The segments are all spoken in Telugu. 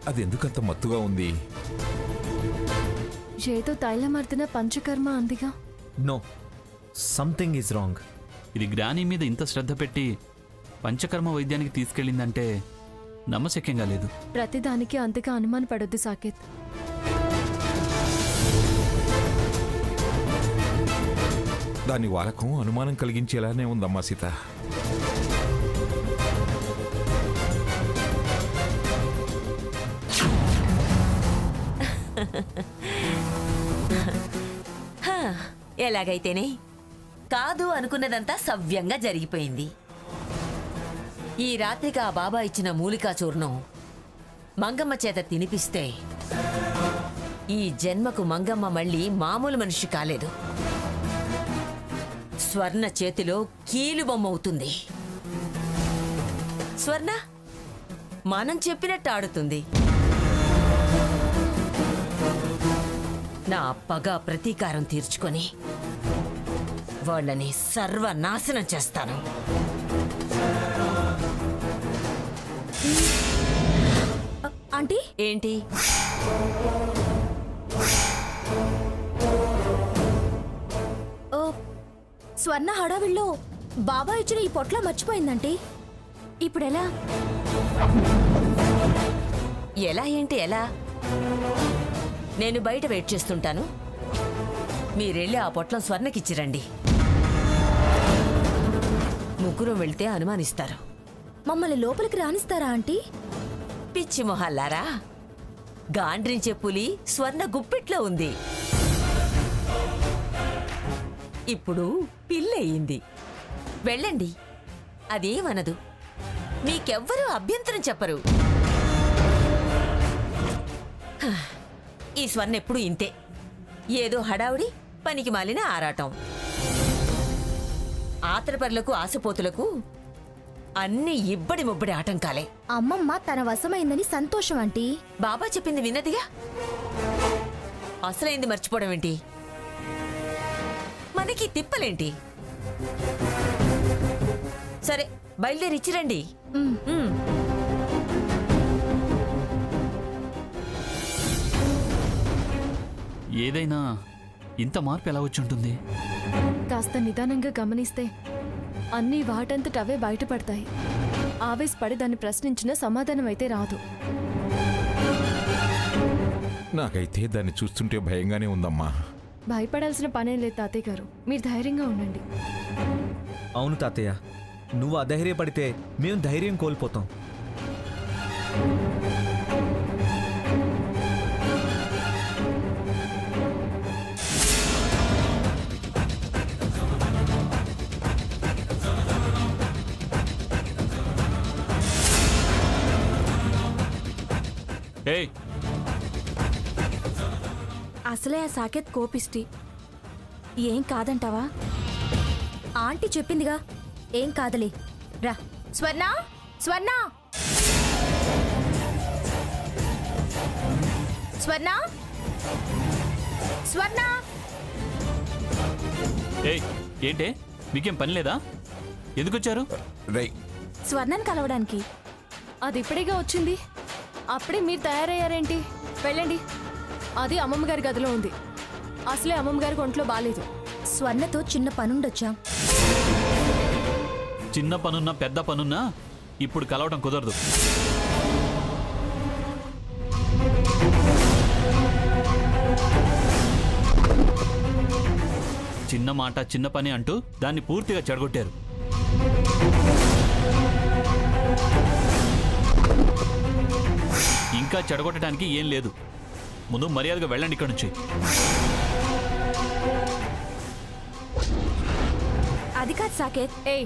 అది ఎందుకంత మత్తుగా ఉంది? ఏదో తైలమర్దిన పంచకర్మ అందిగా. No, something is wrong. ఇది గ్రాని మీద ఇంత శ్రద్ధ పెట్టి పంచకర్మ వైద్యానికి తీసుకెళ్ళిందంటే నమ్మశక్యంగా లేదు. ప్రతిదానికి అంతగా అనుమానపడొద్దు సాకేత్. దాని వాలకం అనుమానం కలిగించేలానే ఉందమ్మా సీత. ఎలాగైతేనే కాదు అనుకున్నదంతా సవ్యంగా జరిగిపోయింది. ఈ రాత్రికి ఆ బాబా ఇచ్చిన మూలికా చూర్ణం మంగమ్మ చేత తినిపిస్తే ఈ జన్మకు మంగమ్మ మళ్ళీ మామూలు మనిషి కాలేదు. స్వర్ణ చేతిలో కీలుబొమ్మ అవుతుంది. స్వర్ణ మనం చెప్పినట్టు ఆడుతుంది. నా పగ ప్రతీకారం తీర్చుకొని వాళ్ళని సర్వనాశనం చేస్తాను. ఆంటీ ఏంటి? స్వర్ణ హడావిల్లో బాబా ఇచ్చిన ఈ పొట్ల మర్చిపోయిందంటీ. ఇప్పుడెలా? ఎలా ఏంటి ఎలా? నేను బయట వెయిట్ చేస్తుంటాను. మీరెళ్ళి ఆ పొట్లం స్వర్ణకిచ్చిరండి. ముగ్గురు వెళ్తే అనుమానిస్తారు. మమ్మల్ని లోపలికి రానిస్తారా ఆంటీ? పిచ్చి మొహల్లారా, గాండ్రించే పులి స్వర్ణ గుప్పిట్లో ఉంది. ఇప్పుడు పిల్లయింది. వెళ్ళండి, అదేమనదు. మీకెవ్వరూ అభ్యంతరం చెప్పరు. ఈ స్వర్ణ ఎప్పుడు ఇంతే, ఏదో హడావుడి, పనికి మాలిన ఆరాటం. ఆతరపరులకు ఆశపోతులకు అన్ని ఇబ్బడి ముబ్బడి ఆటంకాలే. అమ్మమ్మ తన వశమైందని సంతోషం ఆంటీ. బాబా చెప్పింది విన్నదిగా, అసలైంది మర్చిపోవడం ఏంటి? మనకి తిప్పలేంటి? సరే బయలుదేరిచ్చిరండి. ఏదైనా ఇంత మార్పు ఎలా వచ్చి ఉంటుంది? కాస్త నిదానంగా గమనిస్తే అన్నీ వాటంతట అవే బయటపడతాయి. ఆవేశపడి దాన్ని ప్రశ్నించిన సమాధానం అయితే రాదు. నాకైతే దాన్ని చూస్తుంటే భయంగానే ఉందమ్మా. భయపడాల్సిన పనేం లేదు తాతయ్య గారు, మీరు ధైర్యంగా ఉండండి. అవును తాతయ్య, నువ్వు అధైర్యపడితే మేము ధైర్యం కోల్పోతాం. ఏయ్, అసలే ఆ సాకేత్ కోపిష్టి. ఏం కాదంటావా? ఆంటీ చెప్పిందిగా, ఏం కాదలే. రా స్వర్ణ, స్వర్ణ, స్వర్ణ, స్వర్ణ. ఏయ్, ఏంటే మీకేం పని లేదా? ఎందుకొచ్చారు? రై, స్వర్ణని కలవడానికి. అది ఇప్పుడేగా వచ్చింది, అప్పుడే మీరు తయారయ్యారేంటి? వెళ్ళండి, అది అమ్మమ్మ గారి గదిలో ఉంది. అసలే అమ్మమ్మ గారికి ఒంట్లో బాలేదు. స్వర్ణతో చిన్న పనుండొచ్చాం. చిన్న పనున్నా పెద్ద పనున్నా ఇప్పుడు కలవటం కుదరదు. చిన్న మాట చిన్న పని అంటూ దాన్ని పూర్తిగా చెడగొట్టారు. ఇంకా చెడగొట్టడానికి ఏం లేదు. ముందు మర్యాదగా వెళ్ళండి ఇక్కడి నుంచి. అది కాదు సాకేత్. ఏయ్,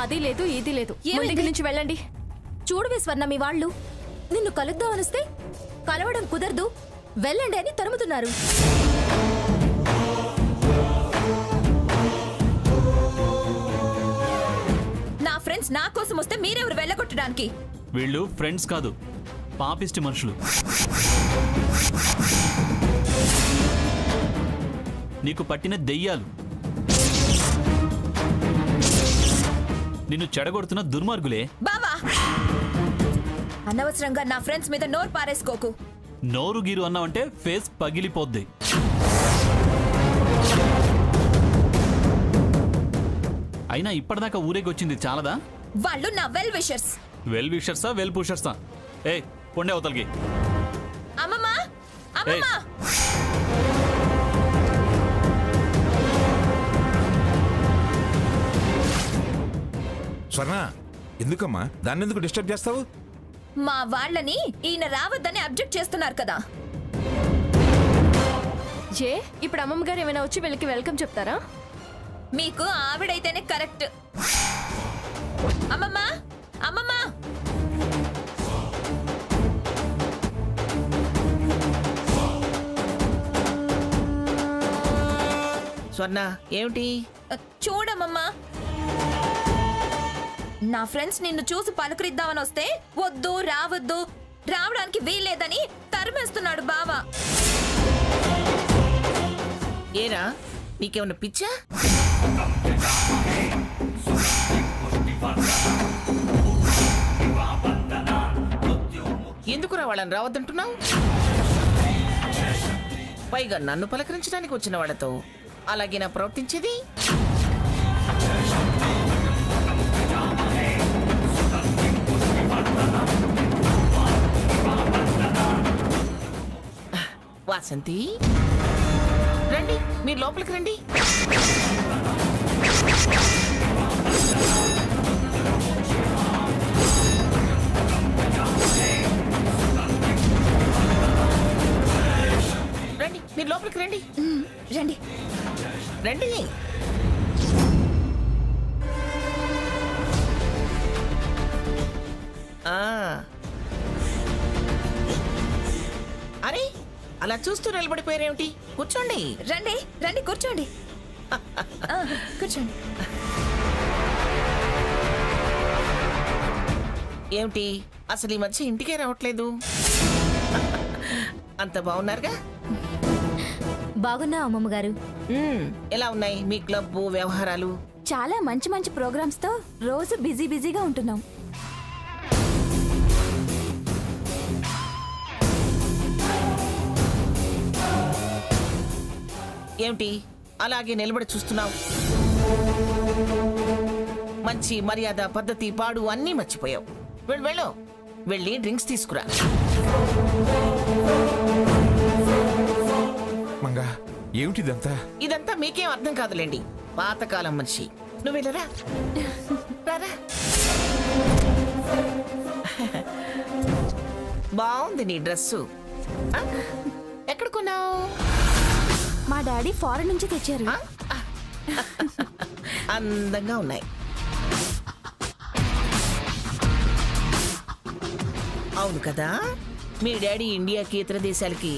అది లేదు ఇది లేదు, దగ్గర నుంచి వెళ్ళండి. చూడవే స్వర్ణ, మీ వాళ్ళు నిన్ను కలుద్దామనిస్తే కలవడం కుదరదు, వెళ్ళండి అని తరుముతున్నారు. నా ఫ్రెండ్స్ నా కోసం వస్తే మీరెవరు వెళ్ళగొట్టడానికి? వీళ్ళు ఫ్రెండ్స్ కాదు, పాపిష్టి మనుషులు. నీకు పట్టిన దెయ్యాలు, నిన్ను చెడగొడుతున్న దుర్మార్గులే. బావా, అనవసరంగా నా ఫ్రెండ్స్ మీద నోరు పారేసుకోకు. నోరు గీరు అన్నావంటే ఫేస్ పగిలిపోద్ది. అయినా ఇప్పటిదాకా ఊరేగొచ్చింది చాలదా? వాళ్ళు నా వెల్ విషర్స్. వెల్ విషర్సా వెల్ పుషర్సా? ఏ పొండే అవతలకి. అమ్మమ్మా, అమ్మమ్మా. స్వర్ణ, ఎందుకమ్మా దాన్ని ఎందుకు డిస్టర్బ్ చేస్తావు? మా వాళ్ళని ఈయన రావద్దని అబ్జెక్ట్ చేస్తున్నారు కదా. ఏ ఇప్పుడు అమ్మమ్మ గారు ఏమైనా వచ్చి వీళ్ళకి వెల్కమ్ చెప్తారా? మీకు ఆవిడైతేనే కరెక్ట్. అమ్మమ్మా, అమ్మమ్మా. స్వర్ణ ఏమిటి? చూడమ్మమ్మా, నా ఫ్రెండ్స్ నిన్ను చూసి పలకరిద్దామని వస్తే వద్దు, రావద్దు, రావడానికి వీల్లేదని తరిమేస్తున్నాడు బావ. ఏరా నీకేమన్నా పిచ్చా? ఎందుకురా వాళ్ళని రావద్దంటున్నావు? పైగా నన్ను పలకరించడానికి వచ్చిన వాళ్ళతో అలాగే నా ప్రవర్తించేది? వాసంతి, రండి, మీరు లోపలికి రండి. రండి, మీరు లోపలికి రండి. రండి. రండి. ఆ. అరే అలా చూస్తూ నిలబడిపోయారేమిటి? కూర్చోండి. రండి, రండి, కూర్చోండి. కూర్చోండి. ఏమిటి అసలు ఈ మధ్య ఇంటికే రావట్లేదు? అంత బాగున్నారుగా? బాగున్నా అమ్మమ్మ గారు. ఎలా ఉన్నాయి మీ క్లబ్ వ్యవహారాలు? చాలా మంచి మంచి ప్రోగ్రామ్స్ తో రోజు బిజీగా ఉంటున్నాం. ఏమిటి అలాగే నిలబడి చూస్తున్నావు? మంచి మర్యాద, పద్ధతి, పాడు అన్నీ మర్చిపోయావు. వెళ్ళు, వెళ్ళి డ్రింక్స్ తీసుకురా. మంగా, ఏమిటిదంతా? ఇదంతా మీకేం అర్థం కాదులేండి, పాతకాలం మనిషి. నువ్వు వెళ్ళరా, రారా. బాగుంది నీ డ్రెస్సు. ఎక్కడ కొన్నావు? మా డాడీ ఫారెన్ నుంచి తెచ్చారు. అందంగా ఉన్నాయి. అవును కదా, మీ డాడీ ఇండియాకి ఇతర దేశాలకి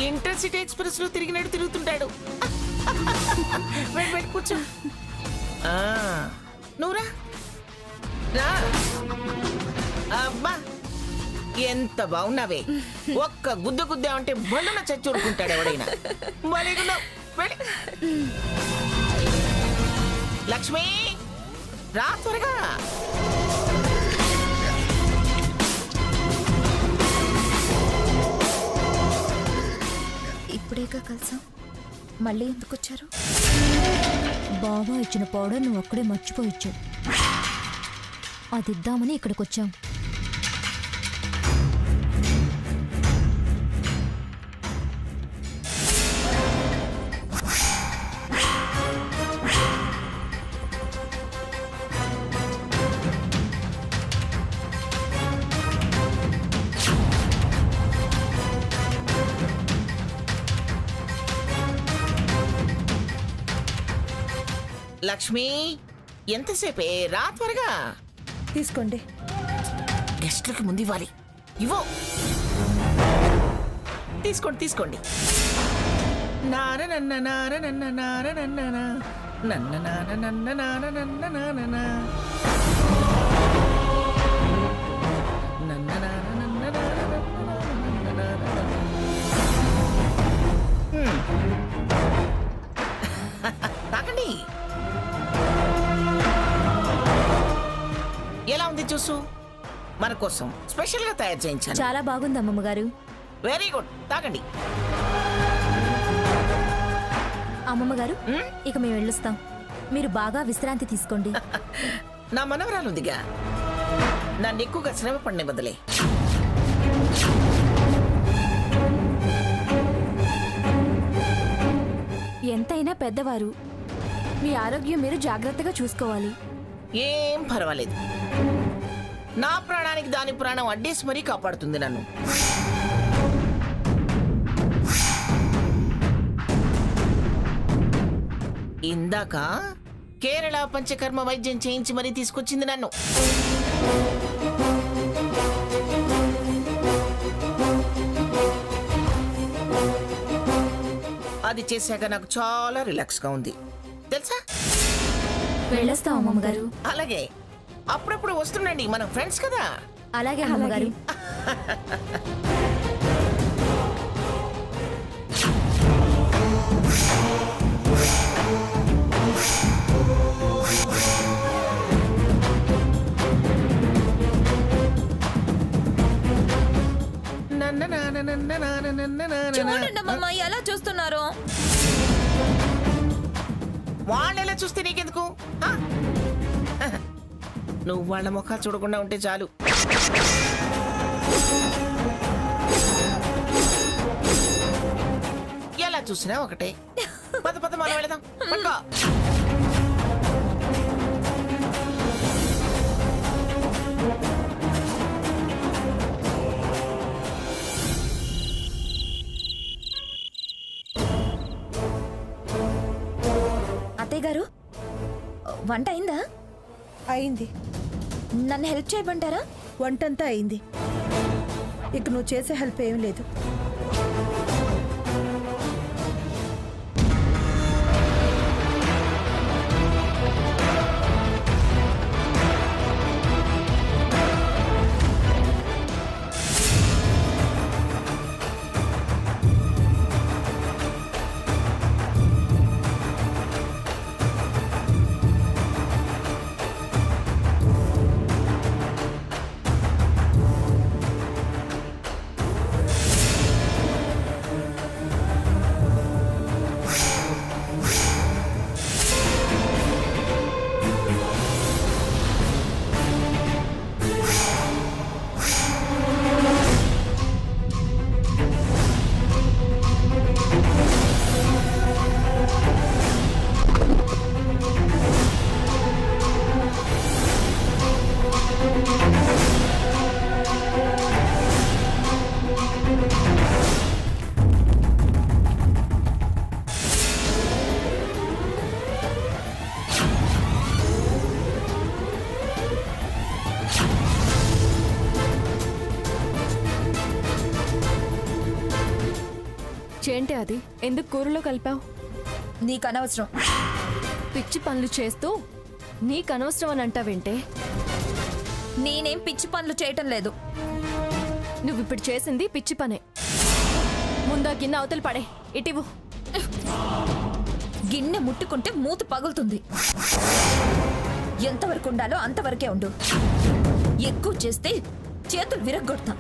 ఇంటర్సిటీ ఎక్స్ప్రెస్ లో తిరిగినట్టు తిరుగుతుంటాడు. వెయిట్ కూర్చో. నువ్వురా, రా. అబ్బా ఎంత బాగున్నావే! ఒక్క గుద్ద అంటే బళ్ళున చచ్చూరుకుంటాడు ఎవడైనా. లక్ష్మి, రా త్వరగా. ఇప్పుడేగా కలిసాం, మళ్ళీ ఎందుకు వచ్చారు? బాబా ఇచ్చిన పౌడర్ నువ్వు అక్కడే మర్చిపోయొచ్చు. అది ఇద్దామని ఇక్కడికి వచ్చాం. లక్ష్మి, ఎంతసేపే, రా త్వరగా. తీసుకోండి. గెస్ట్లకి ముందు ఇవ్వాలి. ఇవ్వు. తీసుకోండి. నారనన్న నారనన్న నారనన్న నన్న నారనన్న నారనన్న నారన నన్న నారనన్న నారనన్న నారన. తాకండి. ఎలా ఉంది జ్యూసు? మన కోసం స్పెషల్ గా తయారు చేయించాను. చాలా బాగుంది అమ్మమ్మ గారు. వెరీ గుడ్, తాగండి. అమ్మమ్మ గారు ఇక మేము వెళ్ళొస్తాం. మీరు బాగా విశ్రాంతి తీసుకోండి. నా మనవరాలు ఉందిగా, నన్ను ఎక్కువగా శ్రమ పడిన బదులే. ఎంతైనా పెద్దవారు, మీ ఆరోగ్యం మీరు జాగ్రత్తగా చూసుకోవాలి. ఏం పర్వాలేదు, నా ప్రాణానికి దాని ప్రాణం అడ్డేసి మరీ కాపాడుతుంది నన్ను. ఇందాక కేరళ పంచకర్మ వైద్యం చేయించి మరీ తీసుకొచ్చింది నన్ను. అది చేశాక నాకు చాలా రిలాక్స్ గా ఉంది తెలుసా. వెళ్ళొస్తాం అమ్మమ్మ గారు. అలాగే అప్పుడప్పుడు వస్తుండండి, మనం ఫ్రెండ్స్ కదా. అలాగే అమ్మమ్మ గారు. చూడండి అమ్మమ్మ ఎలా చూస్తున్నారు. వాళ్ళు ఎలా చూస్తే నీకెందుకు? ఆ? నువ్వు వాళ్ళ ముఖాలు చూడకుండా ఉంటే చాలు. ఎలా చూసినా ఒకటే. పద పద మనం వెళదాం. పట్టుకో. అత్తయ్య గారు, వంట అయిందా? అయింది. నన్ను హెల్ప్ చేయమంటారా? వంటంతా అయింది. ఇక నువ్వు చేసే హెల్ప్ ఏం లేదు. ఏంటి అది? ఎందుకు కూరలో కలిపావు? నీకు అనవసరం. పిచ్చి పనులు చేస్తూ నీకు అనవసరం అని అంటావేంటే? నేనేం పిచ్చి పనులు చేయటం లేదు. నువ్వు ఇప్పుడు చేసింది పిచ్చి పనే. ముందా గిన్నె అవతల పడే. ఇటివు. గిన్నె ముట్టుకుంటే మూత పగులుతుంది. ఎంతవరకు ఉండాలో అంతవరకే ఉండు. ఎక్కువ చేస్తే చేతులు విరగ్గొడతా.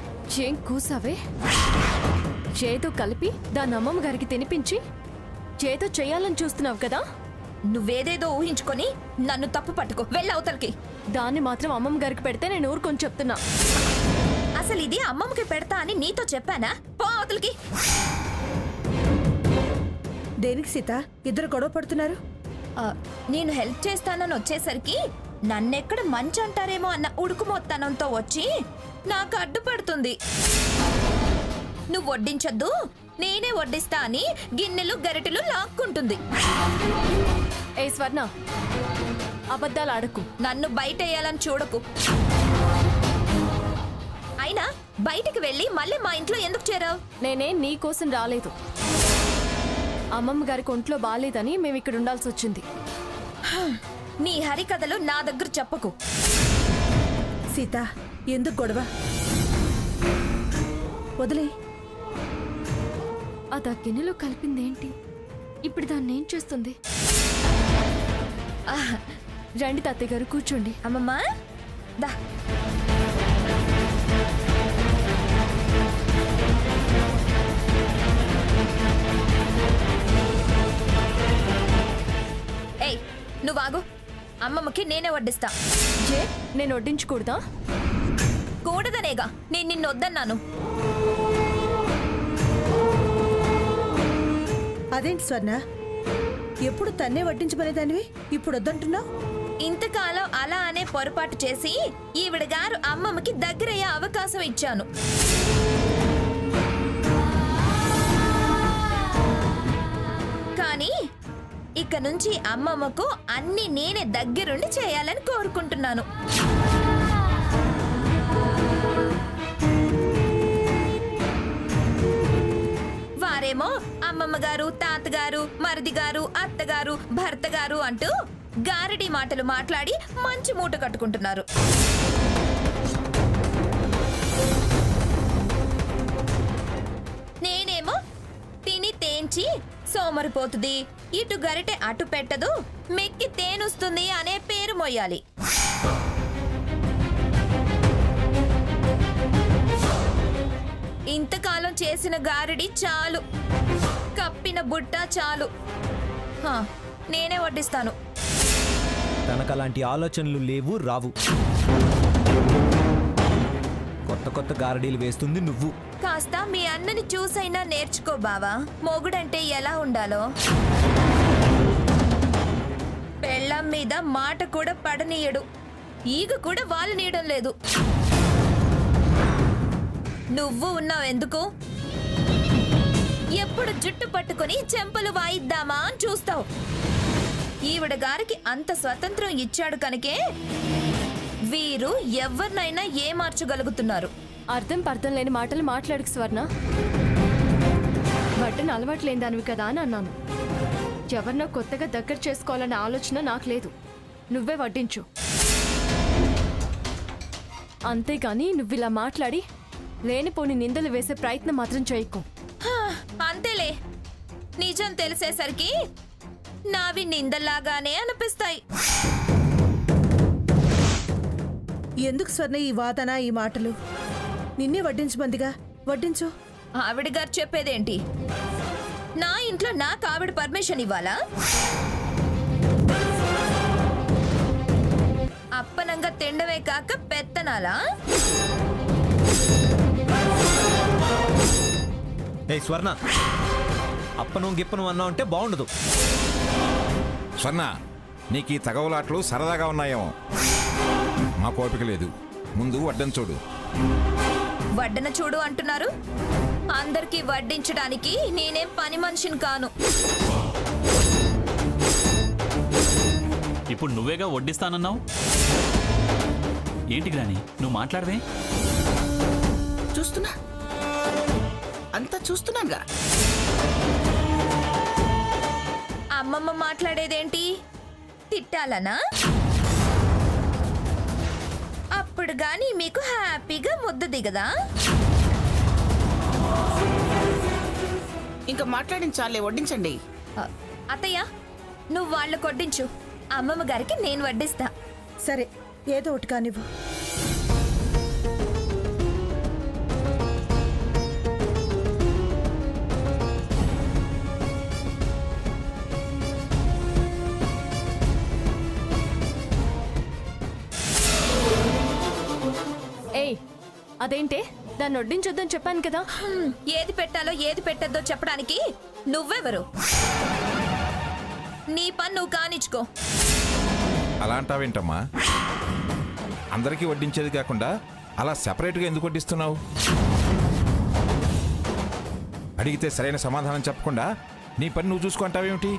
ఏం కూసావే? చేతో కలిపి దాని అమ్మమ్మ గారికి తినిపించి చేతో చేయాలని చూస్తున్నావు కదా. నువ్వేదేదో ఊహించుకొని నన్ను తప్పు పట్టుకో. వెళ్ళవతలకి. దాన్ని మాత్రం అమ్మమ్మ గారికి పెడితే నేను ఊరుకొని చెప్తున్నా. అసలు ఇది అమ్మమ్మకి పెడతా అని నీతో చెప్పానా? పో అవతలకి. దేనికి సీత ఇద్దరు గొడవ పడుతున్నారు? నేను హెల్ప్ చేస్తానని వచ్చేసరికి నన్నెక్కడ మంచి అంటారేమో అన్న ఉడుకుమొత్తనంతో వచ్చి నాకు అడ్డుపడుతుంది. నువ్వు వడ్డించొద్దు, నేనే వడ్డిస్తా అని గిన్నెలు గరిటెలు లాక్కుంటుంది. ఏ స్వర్ణ, అబద్ధాలు ఆడకు. నన్ను బయట వేయాలని చూడకు. అయినా బయటికి వెళ్ళి మళ్ళీ మా ఇంట్లో ఎందుకు చేరావు? నేనే నీ కోసం రాలేదు. అమ్మమ్మ గారికి ఒంట్లో బాగాలేదని మేము ఇక్కడ ఉండాల్సి వచ్చింది. నీ హరికథలు నా దగ్గర చెప్పకు. సీత ఎందుకు గొడవ? వదిలే. అది ఆ గిన్నెలో కలిపిందేంటి? ఇప్పుడు దాన్ని ఏం చేస్తుంది? రండి తాతయ్య గారు, కూర్చోండి. అమ్మమ్మా దా. అమ్మమ్మకి నేనే వడ్డిస్తా. ఏ నేను వడ్డించకూడదా? కూడదనేగా నేను నిన్ను వద్దన్నాను. అదేంటి స్వర్ణ, ఎప్పుడు తన్నే వడ్డించబోయేదానివి ఇప్పుడు వద్దంటున్నావు? ఇంతకాలం అలా అనే పొరపాటు చేసి ఈవిడ గారు అమ్మమ్మకి దగ్గరయ్యే అవకాశం ఇచ్చాను. కానీ ఇక నుంచి అమ్మమ్మకు అన్ని నేనే దగ్గరుండి చేయాలని కోరుకుంటున్నాను. వారేమో అమ్మమ్మ గారు, తాతగారు, మరిది గారు, అత్తగారు, భర్త గారు అంటూ గారడి మాటలు మాట్లాడి మంచి మూట కట్టుకుంటున్నారు. నేనేమో తిని తేంచి సోమరిపోతుంది, ఇటు గరిటె అటు పెట్టదు, మెక్కి తేనుస్తుంది అనే పేరు మొయ్యాలి. ఇంతకాలం చేసిన గారడి చాలు, కప్పిన బుట్ట చాలు. హా, నేనే వడ్డిస్తాను. తనకు అలాంటి ఆలోచనలు లేవు, రావు. కొత్త కొత్త గారడీలు వేస్తుంది నువ్వు. కాస్త మీ అన్నని చూసైనా నేర్చుకో బావా, మొగుడంటే ఎలా ఉండాలో. పెళ్ళాం మీద మాట కూడా పడనీయడు, ఈగ కూడా వాళ్ళనీయడం లేదు. నువ్వు ఉన్నావు ఎందుకు? ఎప్పుడు జుట్టు పట్టుకుని చెంపలు వాయిద్దామా అని చూస్తావు. ఈవిడ గారికి అంత స్వతంత్రం ఇచ్చాడు కనుకే వీరు ఎవరినైనా ఏమార్చగలుగుతున్నారు. అర్థం పర్థం లేని మాటలు మాట్లాడుకు స్వర్ణ. వడ్డన అలవాటు లేని దానివి కదా అని అన్నాను. ఎవరినో కొత్తగా దగ్గర చేసుకోవాలనే ఆలోచన నాకు లేదు. నువ్వే వడ్డించు. అంతేగాని నువ్వు ఇలా మాట్లాడి లేనిపోని నిందలు వేసే ప్రయత్నం మాత్రం చేయకు. హా, అంతేలే. నిజం తెలిసేసరికి నావి నిందల్లాగానే అనిపిస్తాయి. ఎందుకు స్వర్ణ ఈ వాదన, ఈ మాటలు? నిన్నే వడ్డించమందిగా, వడ్డించు. ఆవిడ గారు చెప్పేదేంటి? నా ఇంట్లో నాకు ఆవిడ పర్మిషన్ ఇవ్వాలా? అప్పనంగా తిండమే కాక పెత్తనాలా? ఏ స్వర్ణ, అప్పను గిప్పను అన్నా ఉంటే బాగుండదు. స్వర్ణ, నీకు ఈ తగవులాట్లు సరదాగా ఉన్నాయేమో, మా కోపిక లేదు. ముందు వడ్డం చూడు. వడ్డన చూడు అంటున్నారు. అందరికీ వడ్డించడానికి నేనేం పని మనిషిని కాను. ఇప్పుడు నువ్వేగా వడ్డిస్తానన్నావు. ఏంటి గ్రాని, నువ్వు మాట్లాడవే? చూస్తున్నా, అంతా చూస్తున్నాగా. అమ్మమ్మ మాట్లాడేదేంటి? తిట్టాలనా? అప్పుడు గాని మీకు హ్యాపీగా ముద్ద దిగదా? ఇంకా మాట్లాడించాలే, వడ్డించండి. అత్తయ్య, నువ్వు వాళ్ళు కొడ్డించు, అమ్మమ్మ గారికి నేను వడ్డిస్తా. సరే, ఏదో ఒకటి కానివ్వు. ఏయ్, అదేంటే దాన్ని వడ్డించొద్దని చెప్పాను కదా. ఏది పెట్టాలో ఏది పెట్టద్దో చెప్పడానికి నువ్వెవరు? నీ పని నువ్వు కానిచ్చుకో. అలా అంటావేంటమ్మా? అందరికీ వడ్డించేది కాకుండా అలా సెపరేట్గా ఎందుకు వడ్డిస్తున్నావు? అడిగితే సరైన సమాధానం చెప్పకుండా నీ పని నువ్వు చూసుకుంటావేమిటి?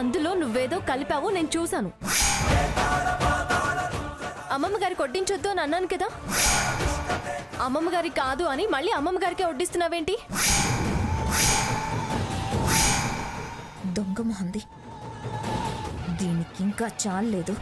అందులో నువ్వేదో కలిపావు, నేను చూశాను. అమ్మమ్మ గారికి వడ్డించొద్దు అని అన్నాను కదా. అమ్మమ్మ గారికి కాదు అని మళ్ళీ అమ్మమ్మ గారికే వడ్డిస్తున్నావేంటి? దొంగ మొహంది, దీనికి ఇంకా చాలేదు.